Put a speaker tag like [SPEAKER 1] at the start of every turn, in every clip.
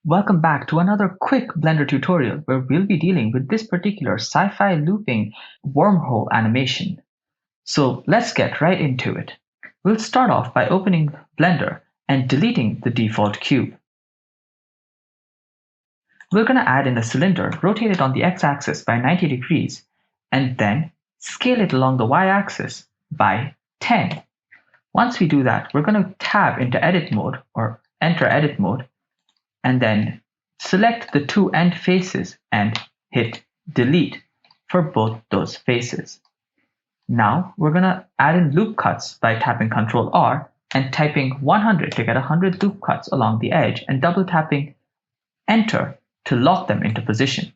[SPEAKER 1] Welcome back to another quick Blender tutorial where we'll be dealing with this particular sci-fi looping wormhole animation. So let's get right into it. We'll start off by opening Blender and deleting the default cube. We're going to add in a cylinder, rotate it on the x-axis by 90 degrees, and then scale it along the y-axis by 10. Once we do that, we're going to tab into edit mode or enter edit mode, and then select the two end faces and hit delete for both those faces. Now we're going to add in loop cuts by tapping Ctrl R and typing 100 to get 100 loop cuts along the edge and double tapping enter to lock them into position.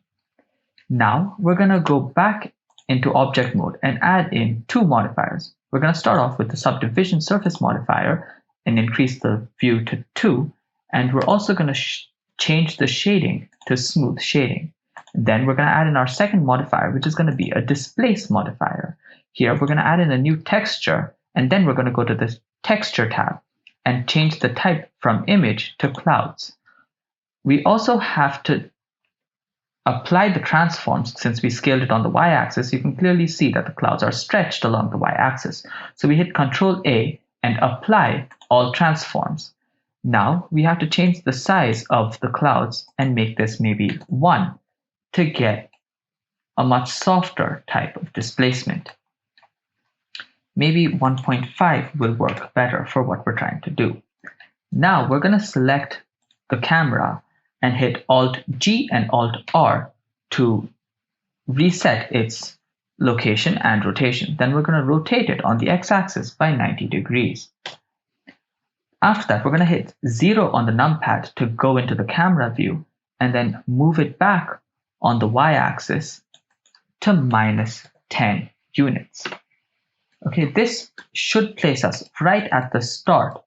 [SPEAKER 1] Now we're going to go back into object mode and add in two modifiers. We're going to start off with the subdivision surface modifier and increase the view to 2, and we're also going to change the shading to smooth shading. Then we're going to add in our second modifier, which is going to be a displace modifier. Here we're going to add in a new texture, and then we're going to go to the texture tab and change the type from image to clouds. We also have to apply the transforms. Since we scaled it on the y-axis, you can clearly see that the clouds are stretched along the y-axis. So we hit Ctrl A and apply all transforms. Now we have to change the size of the clouds and make this maybe 1 to get a much softer type of displacement. Maybe 1.5 will work better for what we're trying to do. Now we're going to select the camera and hit Alt G and Alt R to reset its location and rotation. Then we're going to rotate it on the x-axis by 90 degrees. After that, we're going to hit 0 on the numpad to go into the camera view and then move it back on the y-axis to -10 units. Okay, this should place us right at the start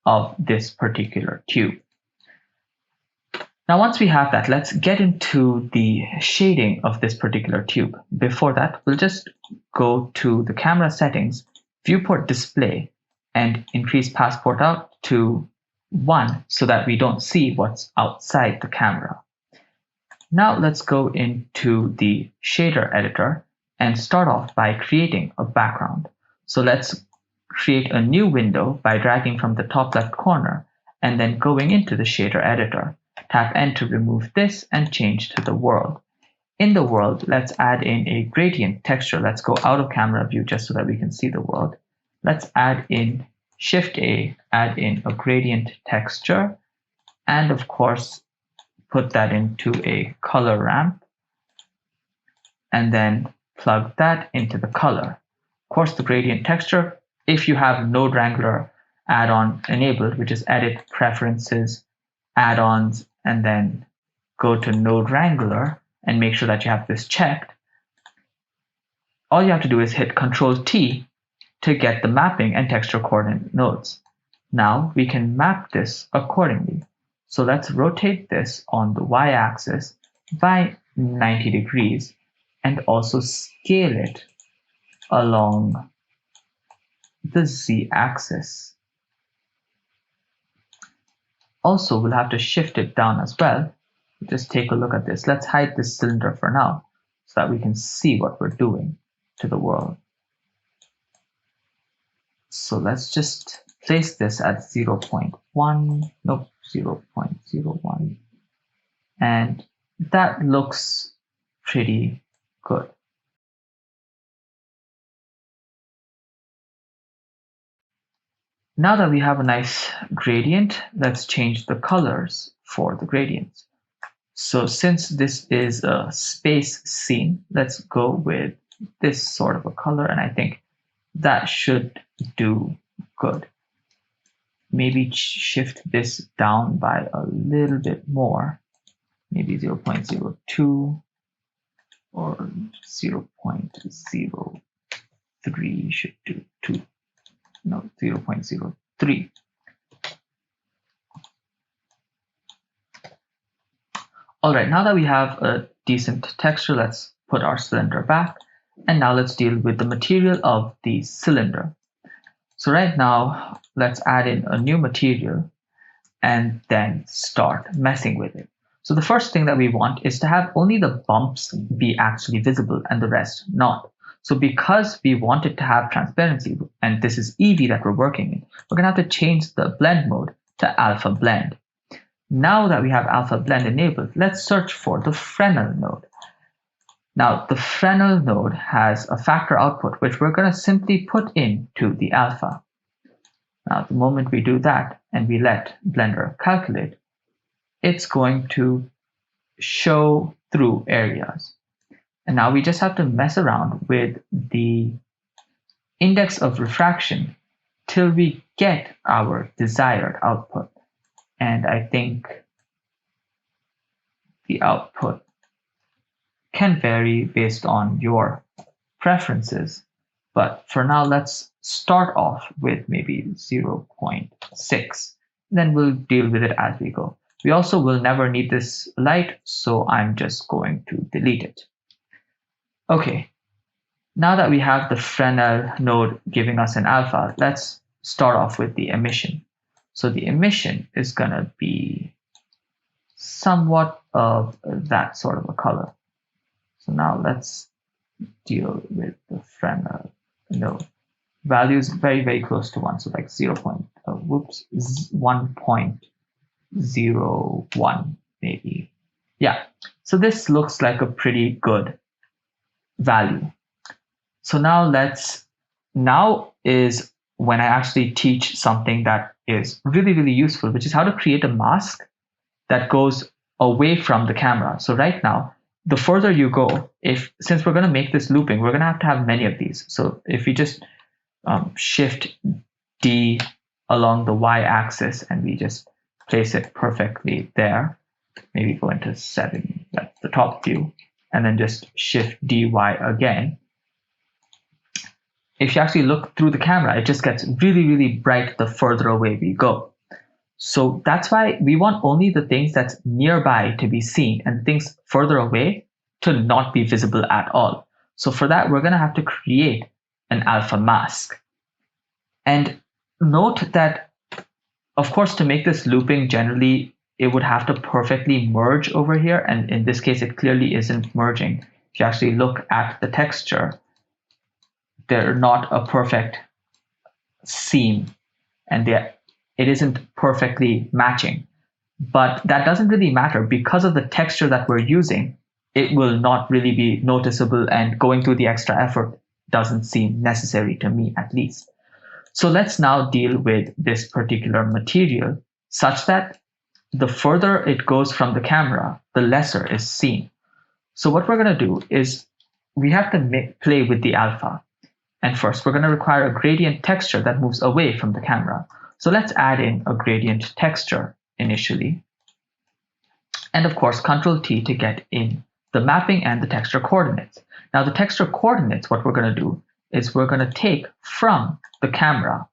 [SPEAKER 1] of this particular tube. Now, once we have that, let's get into the shading of this particular tube. Before that, we'll just go to the camera settings, viewport display, and increase passport out to 1 so that we don't see what's outside the camera. Now let's go into the shader editor and start off by creating a background. So let's create a new window by dragging from the top left corner and then going into the shader editor. Tap N to remove this and change to the world. In the world, let's add in a gradient texture. Let's go out of camera view just so that we can see the world. Let's add in Shift A, add in a gradient texture, and of course, put that into a color ramp, and then plug that into the color. Of course, the gradient texture, if you have Node Wrangler add-on enabled, which is Edit, Preferences, Add-ons, and then go to Node Wrangler and make sure that you have this checked. All you have to do is hit Ctrl T to get the mapping and texture coordinate nodes. Now we can map this accordingly. So let's rotate this on the y-axis by 90 degrees and also scale it along the z-axis. Also, we'll have to shift it down as well. Just take a look at this. Let's hide this cylinder for now so that we can see what we're doing to the world. So let's just place this at 0.1, nope, 0.01. And that looks pretty good. Now that we have a nice gradient, let's change the colors for the gradients. So since this is a space scene, let's go with this sort of a color, and I think that should do good. Maybe shift this down by a little bit more, maybe 0.02 or 0.03 should do 2. No, 0.03. All right, now that we have a decent texture, let's put our cylinder back. And now let's deal with the material of the cylinder. So right now, let's add in a new material. and then start messing with it. So the first thing that we want is to have only the bumps be actually visible and the rest not. So because we want it to have transparency, and this is Eevee that we're working in, we're going to have to change the blend mode to alpha blend. Now that we have alpha blend enabled, let's search for the Fresnel node. Now the Fresnel node has a factor output, which we're going to simply put into the alpha. Now the moment we do that and we let Blender calculate, it's going to show through areas. And now we just have to mess around with the index of refraction till we get our desired output. And I think the output can vary based on your preferences. But for now, let's start off with maybe 0.6. Then we'll deal with it as we go. We also will never need this light, so I'm just going to delete it. Okay, now that we have the Fresnel node giving us an alpha, let's start off with the emission. So the emission is going to be somewhat of that sort of a color. So now let's deal with the Fresnel node. Value is very, very close to 1, so like 1.01 maybe. Yeah, so this looks like a pretty good value. So now is when I actually teach something that is really, really useful, which is how to create a mask that goes away from the camera. So right now, the further you go, since we're going to make this looping, we're going to have many of these. So if we just shift D along the y-axis and we just place it perfectly there, maybe go into 7, that's the top view, and then just shift dy again. If you actually look through the camera, it just gets really, really bright the further away we go. So that's why we want only the things that's nearby to be seen and things further away to not be visible at all. So for that, we're going to have to create an alpha mask. And note that, of course, to make this looping, generally, it would have to perfectly merge over here. And in this case, it clearly isn't merging. If you actually look at the texture, they're not a perfect seam, and it isn't perfectly matching. But that doesn't really matter because of the texture that we're using. It will not really be noticeable, and going through the extra effort doesn't seem necessary to me, at least. So let's now deal with this particular material such that the further it goes from the camera, the lesser is seen. So what we're going to do is we have to play with the alpha. And first, we're going to require a gradient texture that moves away from the camera. So let's add in a gradient texture initially. And of course, Control T to get in the mapping and the texture coordinates. Now the texture coordinates, what we're going to do is we're going to take from the camera.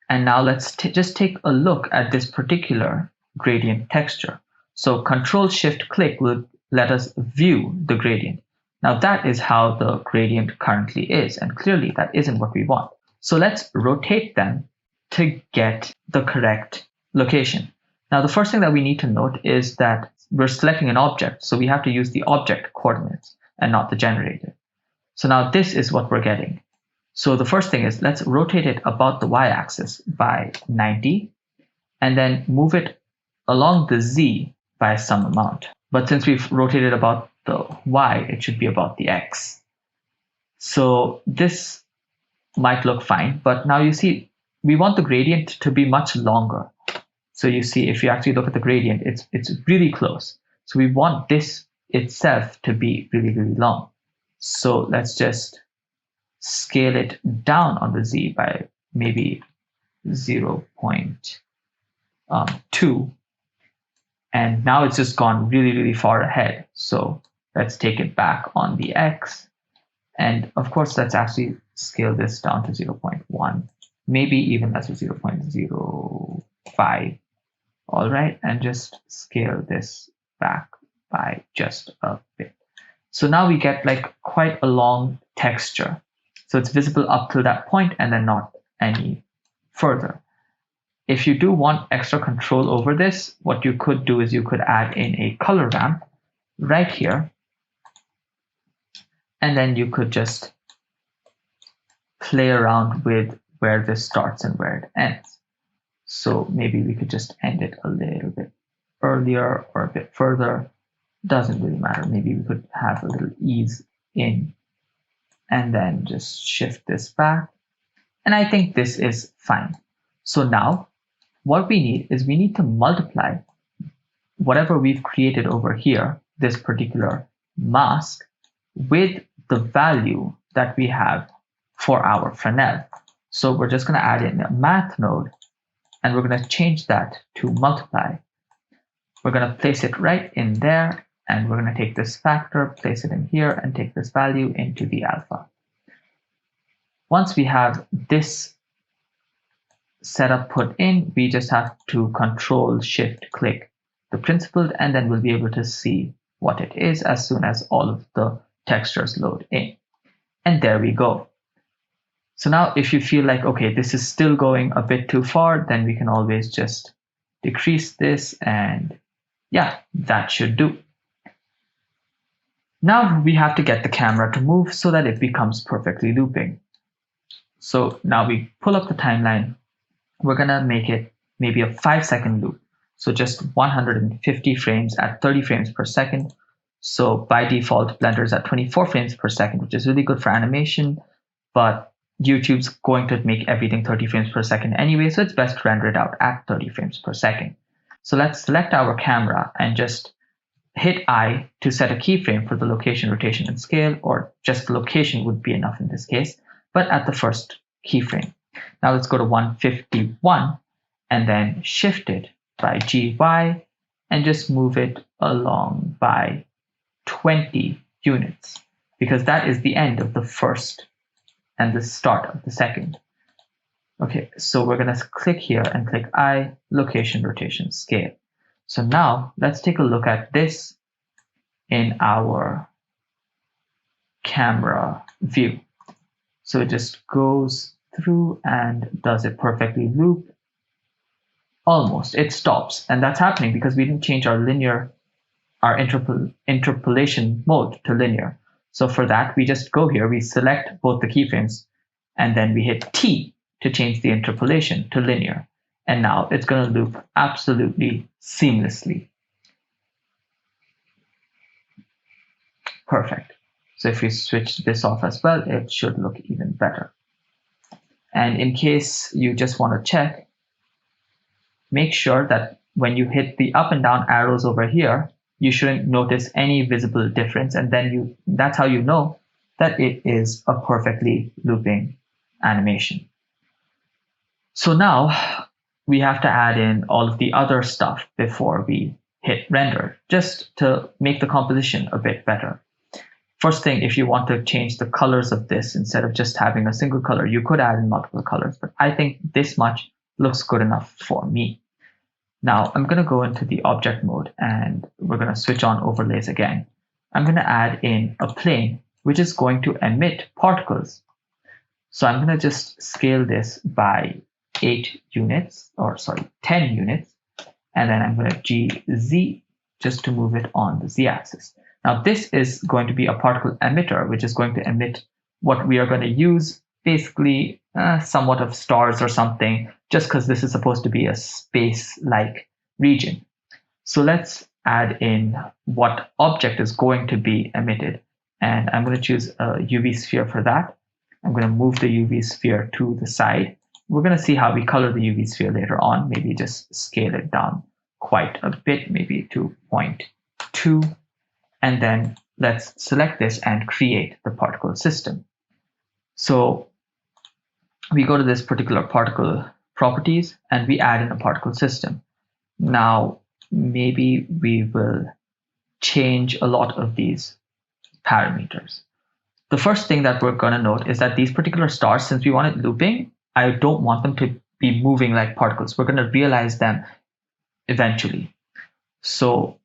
[SPEAKER 1] And now let's just take a look at this particular gradient texture. So Control Shift click will let us view the gradient. Now that is how the gradient currently is, and clearly that isn't what we want. So let's rotate them to get the correct location. Now the first thing that we need to note is that we're selecting an object, so we have to use the object coordinates and not the generated. So now this is what we're getting. So the first thing is let's rotate it about the y-axis by 90, and then move it along the z by some amount. But since we've rotated about the y, it should be about the x. So this might look fine, but now you see we want the gradient to be much longer. So you see, if you actually look at the gradient, it's really close. So we want this itself to be really, really long. So let's just scale it down on the z by maybe 0.2. And now it's just gone really, really far ahead. So let's take it back on the x. And of course, let's actually scale this down to 0.1, maybe even that's 0.05. All right, and just scale this back by just a bit. So now we get like quite a long texture. So it's visible up to that point and then not any further. If you do want extra control over this, what you could do is you could add in a color ramp right here, and then you could just play around with where this starts and where it ends. So maybe we could just end it a little bit earlier or a bit further. Doesn't really matter. Maybe we could have a little ease in and then just shift this back. And I think this is fine. So now what we need is we need to multiply whatever we've created over here, this particular mask, with the value that we have for our Fresnel. So we're just going to add in a math node, and we're going to change that to multiply. We're going to place it right in there, and we're going to take this factor, place it in here, and take this value into the alpha. Once we have this setup put in, we just have to Control-Shift-Click the principled, and then we'll be able to see what it is as soon as all of the textures load in. And there we go. So now if you feel like, okay, this is still going a bit too far, then we can always just decrease this, and yeah, that should do. Now we have to get the camera to move so that it becomes perfectly looping. So now we pull up the timeline. We're gonna make it maybe a 5-second loop. So just 150 frames at 30 frames per second. So by default, Blender's at 24 frames per second, which is really good for animation, but YouTube's going to make everything 30 frames per second anyway, so it's best to render it out at 30 frames per second. So let's select our camera and just hit I to set a keyframe for the location, rotation, and scale, or just the location would be enough in this case, but at the first keyframe. Now let's go to 151 and then shift it by GY and just move it along by 20 units, because that is the end of the first and the start of the second. Okay, so we're gonna click here and click I, location, rotation, scale. So now let's take a look at this in our camera view. So it just goes through and does it perfectly loop. Almost, it stops, and that's happening because we didn't change our interpolation mode to linear. So for that, we just go here, we select both the keyframes, and then we hit T to change the interpolation to linear. And now it's going to loop absolutely seamlessly. Perfect. So if we switch this off as well, it should look even better. And in case you just want to check, make sure that when you hit the up and down arrows over here, you shouldn't notice any visible difference, and then that's how you know that it is a perfectly looping animation. So now we have to add in all of the other stuff before we hit render, just to make the composition a bit better. First thing, if you want to change the colors of this, instead of just having a single color, you could add in multiple colors, but I think this much looks good enough for me. Now I'm going to go into the object mode and we're going to switch on overlays again. I'm going to add in a plane, which is going to emit particles. So I'm going to just scale this by 10 units, and then I'm going to GZ just to move it on the Z-axis. Now this is going to be a particle emitter, which is going to emit what we are going to use, basically somewhat of stars or something, just because this is supposed to be a space-like region. So let's add in what object is going to be emitted, and I'm going to choose a UV sphere for that. I'm going to move the UV sphere to the side. We're going to see how we color the UV sphere later on. Maybe just scale it down quite a bit, maybe to 0.2. And then let's select this and create the particle system. So we go to this particular particle properties and we add in a particle system. Now, maybe we will change a lot of these parameters. The first thing that we're going to note is that these particular stars, since we want it looping, I don't want them to be moving like particles. We're going to realize them eventually. So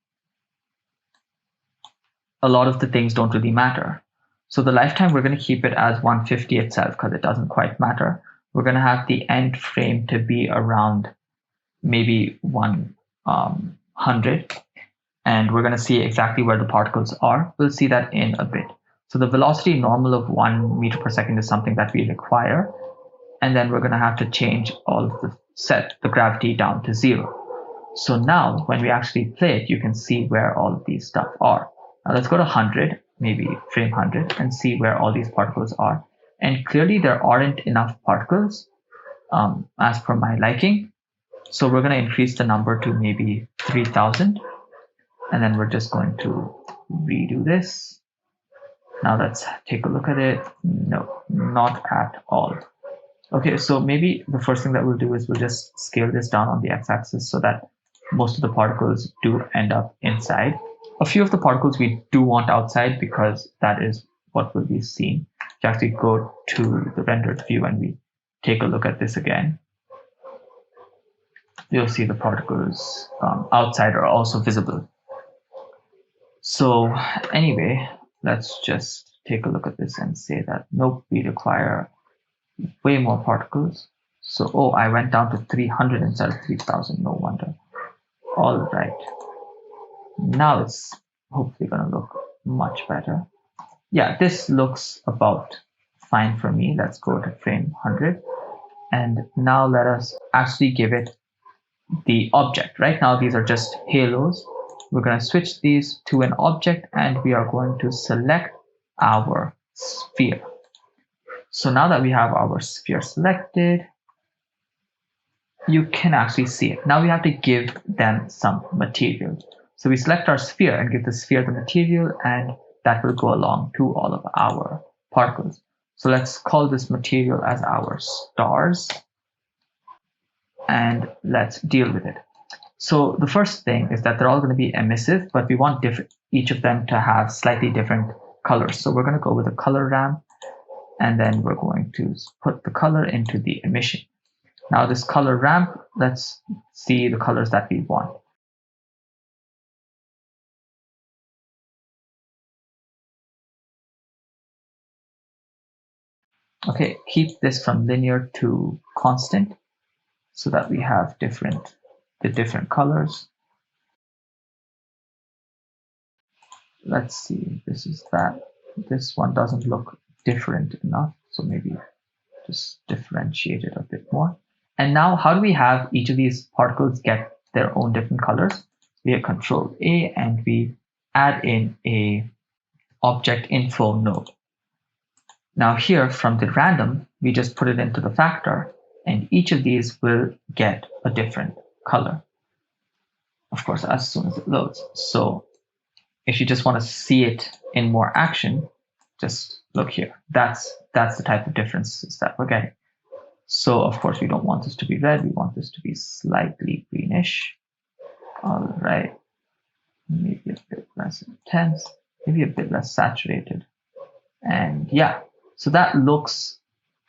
[SPEAKER 1] a lot of the things don't really matter. So the lifetime, we're going to keep it as 150 itself because it doesn't quite matter. We're going to have the end frame to be around maybe 100, and we're going to see exactly where the particles are. We'll see that in a bit. So the velocity normal of 1 meter per second is something that we require. And then we're going to have to change all of set the gravity down to 0. So now when we actually play it, you can see where all of these stuff are. Now let's go to 100, maybe frame 100, and see where all these particles are. And clearly there aren't enough particles as per my liking. So we're going to increase the number to maybe 3000. And then we're just going to redo this. Now let's take a look at it. No, not at all. Okay, so maybe the first thing that we'll do is we'll just scale this down on the x-axis so that most of the particles do end up inside. A few of the particles we do want outside because that is what will be seen. If you actually go to the rendered view and we take a look at this again, you'll see the particles outside are also visible. So anyway, let's just take a look at this and say that nope, we require way more particles. So, oh, I went down to 300 instead of 3000, no wonder. All right. Now it's hopefully going to look much better. Yeah, this looks about fine for me. Let's go to frame 100. And now let us actually give it the object. Right now, these are just halos. We're going to switch these to an object and we are going to select our sphere. So now that we have our sphere selected, you can actually see it. Now we have to give them some material. So we select our sphere and give the sphere the material, and that will go along to all of our particles. So let's call this material as our stars, and let's deal with it. So the first thing is that they're all going to be emissive, but we want each of them to have slightly different colors. So we're going to go with a color ramp, and then we're going to put the color into the emission. Now this color ramp, let's see the colors that we want. Okay, keep this from linear to constant so that we have the different colors. Let's see, this is that. This one doesn't look different enough, so maybe just differentiate it a bit more. And now how do we have each of these particles get their own different colors? We hit Control A and we add in a object info node. Now here from the random, we just put it into the factor, and each of these will get a different color. Of course, as soon as it loads. So if you just want to see it in more action, just look here. That's the type of differences that we're getting. So of course we don't want this to be red, we want this to be slightly greenish. All right, maybe a bit less intense, maybe a bit less saturated. And yeah, so that looks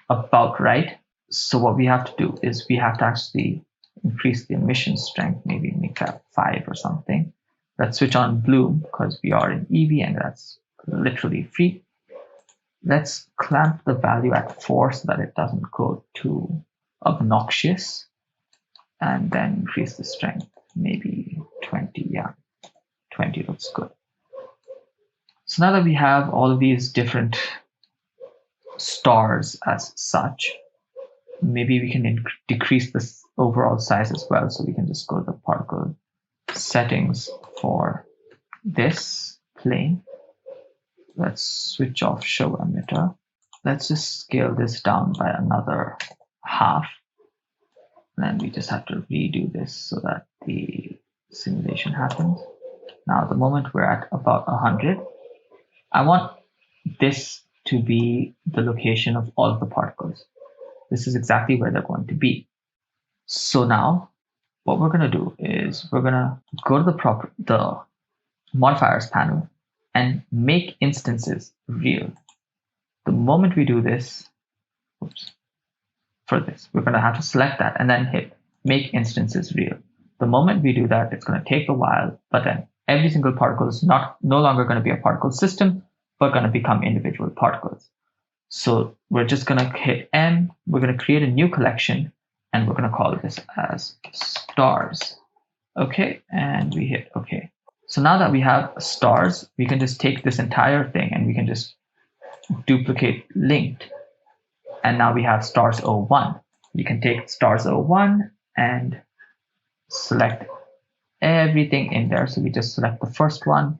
[SPEAKER 1] about right. So what we have to do is we have to actually increase the emission strength, maybe make that 5 or something. Let's switch on bloom because we are in Eevee and that's literally free. Let's clamp the value at 4 so that it doesn't go too obnoxious, and then increase the strength, maybe 20. Yeah, 20 looks good. So now that we have all of these different stars as such, maybe we can decrease the overall size as well. So we can just go to the particle settings for this plane. Let's switch off show emitter. Let's just scale this down by another half. And then we just have to redo this so that the simulation happens. Now, the moment we're at about 100, I want this to be the location of all of the particles. This is exactly where they're going to be. So now, what we're going to do is we're going to go to the modifiers panel and make instances real. The moment we do this, for this, we're going to have to select that and then hit make instances real. The moment we do that, it's going to take a while, but then every single particle is no longer going to be a particle system, but going to become individual particles. So we're just going to hit M, we're going to create a new collection, and we're going to call this as stars. Okay, and we hit OK. So now that we have stars, we can just take this entire thing and we can just duplicate linked. And now we have stars 01. We can take stars 01 and select everything in there. So we just select the first one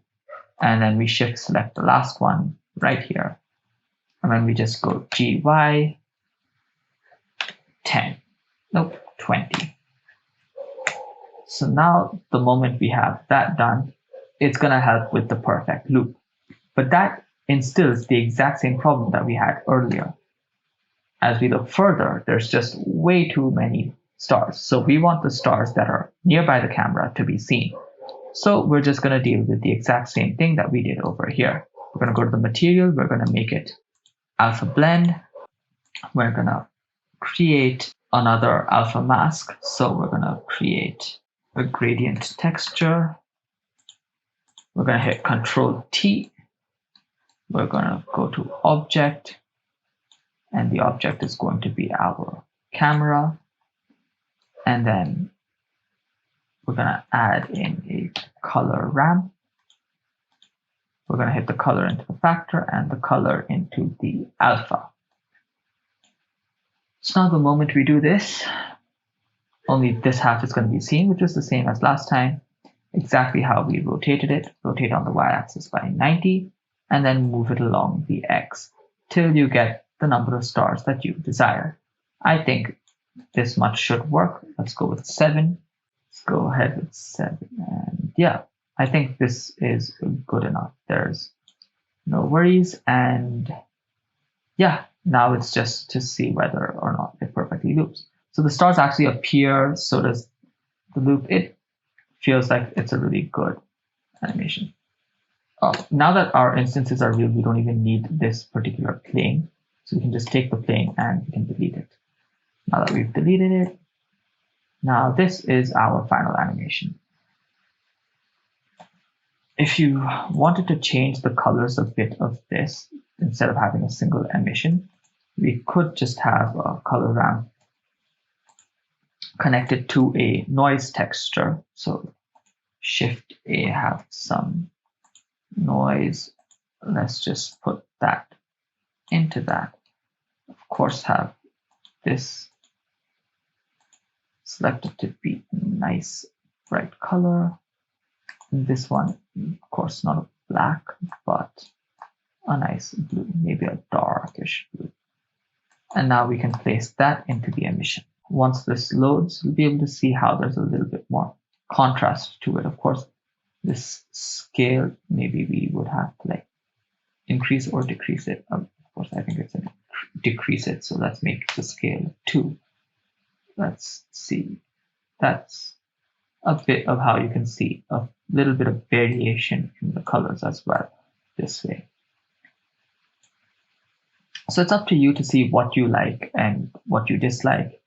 [SPEAKER 1] and then we shift select the last one right here. And then we just go GY 10. Nope, 20. So now the moment we have that done, it's going to help with the perfect loop. But that instills the exact same problem that we had earlier. As we look further, there's just way too many stars. So we want the stars that are nearby the camera to be seen. So we're just going to deal with the exact same thing that we did over here. We're going to go to the material. We're going to make it alpha blend. We're going to create another alpha mask. So we're going to create a gradient texture. We're going to hit Control T. We're going to go to object, and the object is going to be our camera. And then we're going to add in a color ramp. We're going to hit the color into the factor and the color into the alpha. So now the moment we do this, only this half is going to be seen, which is the same as last time. Exactly how we rotated it. Rotate on the y-axis by 90 and then move it along the x till you get the number of stars that you desire. I think this much should work. Let's go with 7. Let's go ahead with 7. And yeah, I think this is good enough. There's no worries. And yeah, now it's just to see whether or not it perfectly loops. So the stars actually appear, so does the loop. It feels like it's a really good animation. Now that our instances are real, we don't even need this particular plane. So we can just take the plane and we can delete it. Now that we've deleted it, now this is our final animation. If you wanted to change the colors a bit of this, instead of having a single emission, we could just have a color ramp connected to a noise texture. So Shift A, have some noise. Let's just put that into that. Of course, have this selected to be a nice bright color. And this one, of course, not a black, but a nice blue, maybe a darkish blue. And now we can place that into the emission. Once this loads, you'll be able to see how there's a little bit more contrast to it. Of course, this scale, maybe we would have to like increase or decrease it. Of course, I think it's a decrease it. So let's make the scale 2. Let's see. That's a bit of how you can see a little bit of variation in the colors as well this way. So it's up to you to see what you like and what you dislike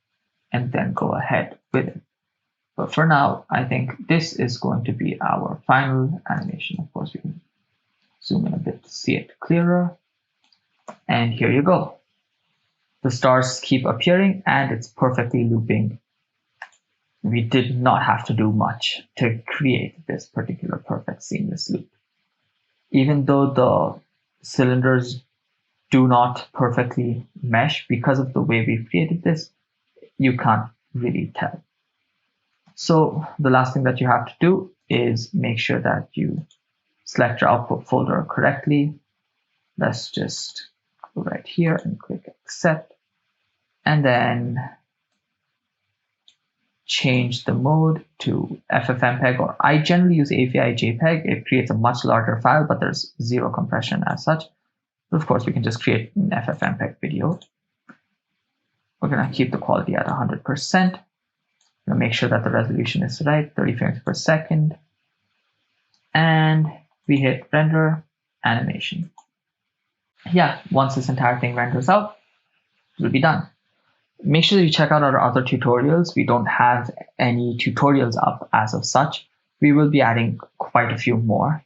[SPEAKER 1] and then go ahead with it. But for now, I think this is going to be our final animation. Of course, we can zoom in a bit to see it clearer. And here you go. The stars keep appearing and it's perfectly looping. We did not have to do much to create this particular perfect seamless loop. Even though the cylinders do not perfectly mesh because of the way we've created this, you can't really tell. So the last thing that you have to do is make sure that you select your output folder correctly. Let's just go right here and click accept. And then change the mode to FFmpeg, or I generally use AVI JPEG. It creates a much larger file, but there's zero compression as such. Of course, we can just create an FFmpeg video. We're going to keep the quality at 100%. We're going to make sure that the resolution is right, 30 frames per second. And we hit render animation. Yeah, once this entire thing renders out, it'll be done. Make sure that you check out our other tutorials. We don't have any tutorials up as of such. We will be adding quite a few more.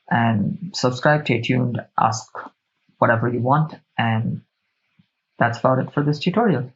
[SPEAKER 1] And subscribe, stay tuned, ask whatever you want. And that's about it for this tutorial.